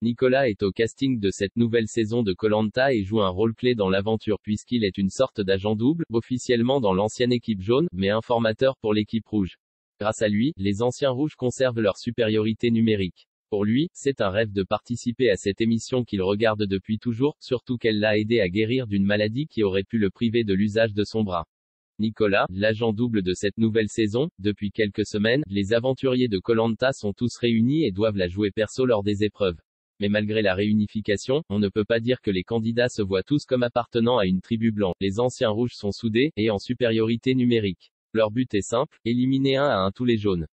Nicolas est au casting de cette nouvelle saison de Koh-Lanta et joue un rôle clé dans l'aventure puisqu'il est une sorte d'agent double, officiellement dans l'ancienne équipe jaune, mais informateur pour l'équipe rouge. Grâce à lui, les anciens rouges conservent leur supériorité numérique. Pour lui, c'est un rêve de participer à cette émission qu'il regarde depuis toujours, surtout qu'elle l'a aidé à guérir d'une maladie qui aurait pu le priver de l'usage de son bras. Nicolas, l'agent double de cette nouvelle saison, depuis quelques semaines, les aventuriers de Koh-Lanta sont tous réunis et doivent la jouer perso lors des épreuves. Mais malgré la réunification, on ne peut pas dire que les candidats se voient tous comme appartenant à une tribu blanche. Les anciens rouges sont soudés, et en supériorité numérique. Leur but est simple, éliminer un à un tous les jaunes.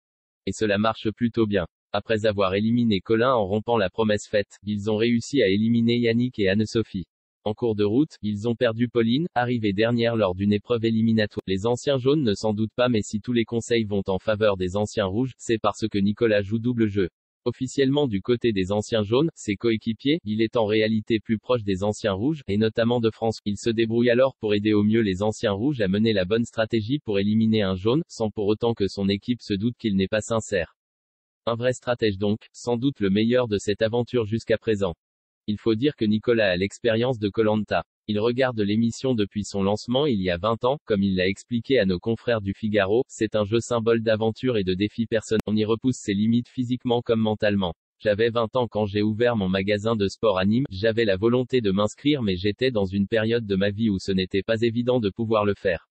Et cela marche plutôt bien. Après avoir éliminé Colin en rompant la promesse faite, ils ont réussi à éliminer Yannick et Anne-Sophie. En cours de route, ils ont perdu Pauline, arrivée dernière lors d'une épreuve éliminatoire. Les anciens jaunes ne s'en doutent pas, mais si tous les conseils vont en faveur des anciens rouges, c'est parce que Nicolas joue double jeu. Officiellement du côté des anciens jaunes, ses coéquipiers, il est en réalité plus proche des anciens rouges, et notamment de France. Il se débrouille alors pour aider au mieux les anciens rouges à mener la bonne stratégie pour éliminer un jaune, sans pour autant que son équipe se doute qu'il n'est pas sincère. Un vrai stratège donc, sans doute le meilleur de cette aventure jusqu'à présent. Il faut dire que Nicolas a l'expérience de Koh-Lanta. Il regarde l'émission depuis son lancement il y a 20 ans, comme il l'a expliqué à nos confrères du Figaro, c'est un jeu symbole d'aventure et de défi personnel. On y repousse ses limites physiquement comme mentalement. J'avais 20 ans quand j'ai ouvert mon magasin de sport à Nîmes, j'avais la volonté de m'inscrire mais j'étais dans une période de ma vie où ce n'était pas évident de pouvoir le faire.